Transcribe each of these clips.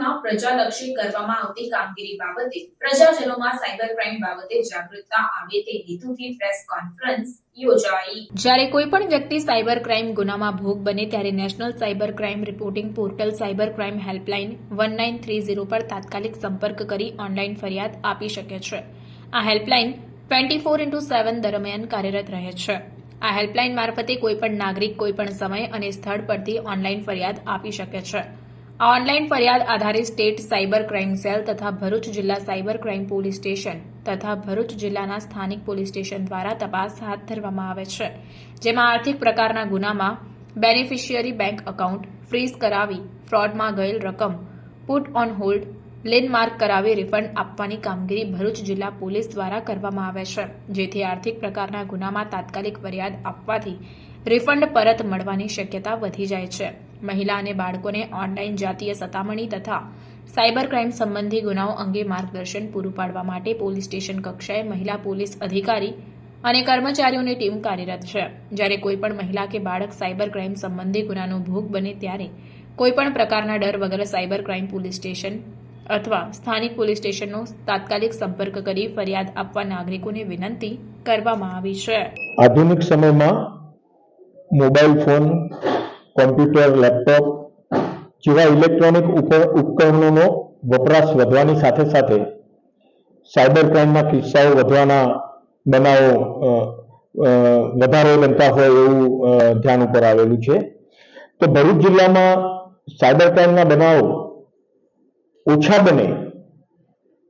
ક્રાઇમમાં પ્રજાલક્ષી કરવામાં આવતી કામગીરી બાબતે પ્રજાજનોમાં સાયબર ક્રાઇમ બાબતે જાગૃતતા આવે તે હેતુથી પ્રેસ કોન્ફરન્સ યોજાઈ। જ્યારે કોઈ પણ વ્યક્તિ સાયબર ક્રાઇમ ગુનામાં ભોગ બને ત્યારે national cyber crime reporting portal cyber crime helpline 1930 પર તાત્કાલિક સંપર્ક કરી ઓનલાઈન ફરિયાદ આપી શકે છે। આ હેલ્પલાઇન 24/7 દરમિયાન કાર્યરત રહે છે। આ હેલ્પલાઇન મારફતે કોઈપણ નાગરિક કોઈપણ સમય અને સ્થળ પરથી ઓનલાઈન ફરિયાદ આપી શકે છે। આ ઓનલાઈન ફરિયાદ આધારિત સ્ટેટ સાયબર ક્રાઇમ સેલ તથા ભરૂચ જિલ્લા સાયબર ક્રાઇમ પોલીસ સ્ટેશન તથા ભરૂચ જિલ્લાના સ્થાનિક પોલીસ સ્ટેશન દ્વારા તપાસ હાથ ધરવામાં આવે છે, જેમાં આર્થિક પ્રકારના ગુનામાં બેનિફિશિયરી બેંક એકાઉન્ટ ફ્રીઝ કરાવી ફ્રોડમાં ગયેલ રકમ પુટ ઓન હોલ્ડ લેન્ડમાર્ક કરાવી રિફંડ આપવાની કામગીરી ભરૂચ જિલ્લા પોલીસ દ્વારા કરવામાં આવે છે, જેથી આર્થિક પ્રકારના ગુનામાં તાત્કાલિક ફરિયાદ આપવાથી રિફંડ પરત મળવાની શક્યતા વધી જાય છે। મહિલા અને બાળકોને ઓનલાઈન જાતીય સતામણી તથા સાયબર ક્રાઇમ સંબંધી ગુનાઓ અંગે માર્ગદર્શન પૂરું પાડવા માટે પોલીસ સ્ટેશન કક્ષાએ મહિલા પોલીસ અધિકારી અને કર્મચારીઓની ટીમ કાર્યરત છે। જ્યારે કોઈપણ મહિલા કે બાળક સાયબર ક્રાઇમ સંબંધી ગુનાનો ભોગ બને ત્યારે કોઈપણ પ્રકારના ડર વગર સાયબર ક્રાઇમ પોલીસ સ્ટેશન અથવા સ્થાનિક પોલીસ સ્ટેશનનો તાત્કાલિક સંપર્ક કરી ફરિયાદ આપવા નાગરિકોને વિનંતી કરવામાં આવી છે। આધુનિક સમયમાં મોબાઈલ ફોન, કોમ્પ્યુટર, લેપટોપ જેવા ઇલેક્ટ્રોનિક ઉપકરણોનો વપરાશ વધવાની સાથે સાથે સાયબર ક્રાઇમના કિસ્સાઓ વધવાના બનાવો વધારે બનતા હોય એવું ધ્યાન ઉપર આવેલું છે। તો ભરૂચ જિલ્લામાં સાયબર ક્રાઇમના બનાવો ઓછા બને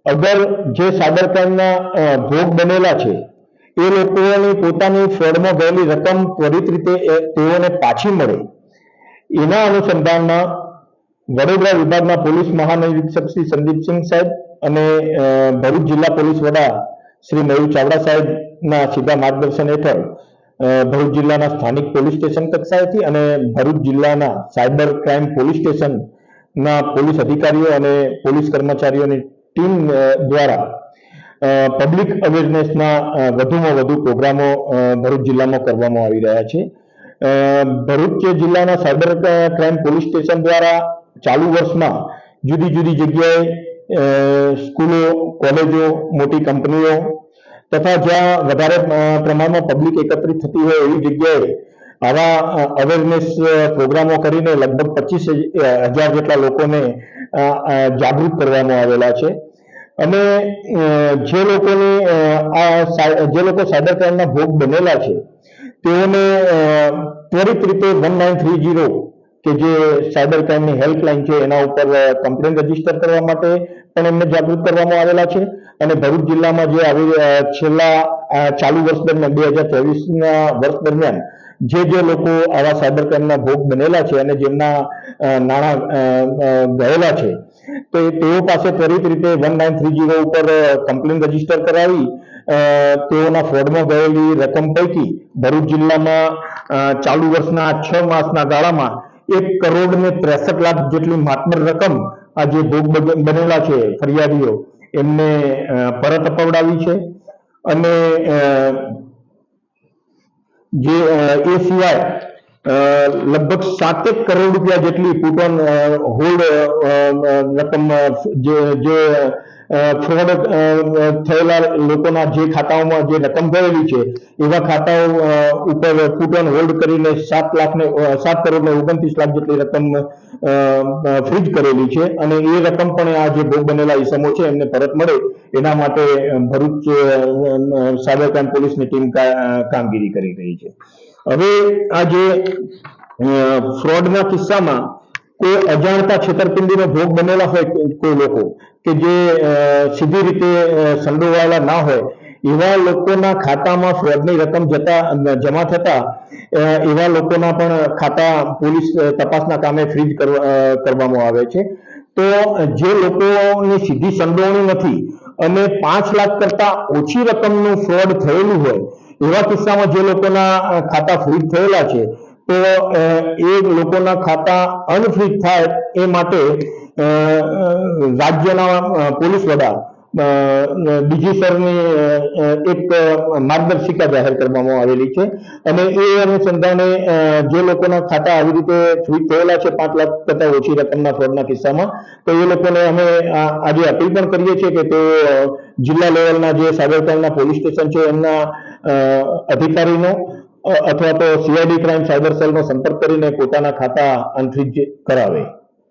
અગર જે સાયબર ક્રાઇમના ભોગ બનેલા છે એ લોકોની પોતાની ફ્રોડમાં ગયેલી રકમ ત્વરિત રીતે તેઓને પાછી મળે એના અનુસંધાનમાં વડોદરા વિભાગના પોલીસ મહાનિરીક્ષક શ્રી સંદીપસિંહ સાહેબ અને ભરૂચ જિલ્લા પોલીસ વડા શ્રી મયુર ચાવડા સાહેબના સીધા માર્ગદર્શન હેઠળ ભરૂચ જિલ્લાના સ્થાનિક પોલીસ સ્ટેશન કક્ષાએથી અને ભરૂચ જિલ્લાના સાયબર ક્રાઇમ પોલીસ સ્ટેશનના પોલીસ અધિકારીઓ અને પોલીસ કર્મચારીઓની ટીમ દ્વારા પબ્લિક અવેરનેસના વધુમાં વધુ પ્રોગ્રામો ભરૂચ જિલ્લામાં કરવામાં આવી રહ્યા છે। ભરૂચ જિલ્લાના સાયબર ક્રાઇમ પોલીસ સ્ટેશન દ્વારા ચાલુ વર્ષમાં જુદી જુદી જગ્યાએ સ્કૂલો, કોલેજો, મોટી કંપનીઓ તથા જ્યાં વધારે પ્રમાણમાં પબ્લિક એકત્રિત થતી હોય એવી જગ્યાએ આવા અવેરનેસ પ્રોગ્રામો કરીને લગભગ 25,000 જેટલા લોકોને જાગૃત કરવામાં આવેલા છે। અને જે લોકો સાયબર ક્રાઇમના ભોગ બનેલા છે તેઓને ત્વરિત રીતે 1930 કે જે સાયબર ક્રાઇમની હેલ્પલાઇન છે એના ઉપર કમ્પ્લેન રજીસ્ટર કરવા માટે પણ એમને જાગૃત કરવામાં આવેલા છે। અને ભરૂચ જિલ્લામાં જે છેલ્લા ચાલુ વર્ષ દરમિયાન 2023ના વર્ષ દરમિયાન જે લોકો આવા સાયબર ક્રાઇમના ભોગ બનેલા છે અને જેમના નાણાં ગયેલા છે તો તેઓ પાસે ત્વરિત રીતે 1930 ઉપર કમ્પ્લેન રજીસ્ટર કરાવી તેઓના ફ્રોડમાં ગયેલી રકમ પૈકી ભરૂચ જિલ્લામાં ચાલુ વર્ષના 6 માસના ગાળામાં 1,63,00,000 જેટલી માતબર રકમ આ જે ભોગ બનેલા છે ફરિયાદીઓ એમને પરત અપાવડાવી છે। અને જે એ સિવાય લગભગ 7 કરોડ રૂપિયા જેટલી પુટ ઓન હોલ્ડ રકમ જે ફ્રોડ થયેલા લોકોના જે ખાતાઓમાં જે રકમ ગયેલી છે એવા ખાતાઓ ઉપર પુટ ઓન હોલ્ડ કરીને 7,29,00,000 જેટલી રકમ ફ્રીઝ કરેલી છે। અને એ રકમ પણ આ જે ભોગ બનેલા ઇસમો છે એમને પરત મળે એના માટે ભરૂચ સાયબર ક્રાઇમ પોલીસની ટીમ કામગીરી કરી રહી છે। હવે આ જે ફ્રોડના કિસ્સામાં કોઈ અજાણતા છેતરપિંડીનો ભોગ બનેલા હોય કોઈ લોકો કે જે સીધી રીતે સંડોવાયેલા ના હોય એવા લોકોના ખાતામાં ફ્રોડની રકમ જમા થતા એવા લોકોના પણ ખાતા પોલીસ તપાસના કામે ફ્રીઝ કરવામાં આવે છે। તો જે લોકોની સીધી સંડોવણી નથી અને 5 લાખ કરતા ઓછી રકમનું ફ્રોડ થયેલું હોય એવા કિસ્સામાં જે લોકોના ખાતા ફ્રીઝ થયેલા છે તો એ લોકોના ખાતા અનફ્રીઝ થાય એ માટે રાજ્યના પોલીસ વડા ડીજીસરની એક માર્ગદર્શિકા જાહેર કરવામાં આવેલી છે અને એ અનુસંધાને જે લોકોના ખાતા આવી રીતે ફ્રીઝ થયેલા છે 5 લાખ કરતા ઓછી રકમના ફ્રોડના કિસ્સામાં, તો એ લોકોને અમે આજે અપીલ પણ કરીએ છીએ કે તે જિલ્લા લેવલના જે સાયબર ક્રાઇમના પોલીસ સ્ટેશન છે એમના અધિકારીનો અથવા તો CID ક્રાઇમ સાયબર સેલનો સંપર્ક કરીને પોતાના ખાતા અનફ્રીઝ કરાવે.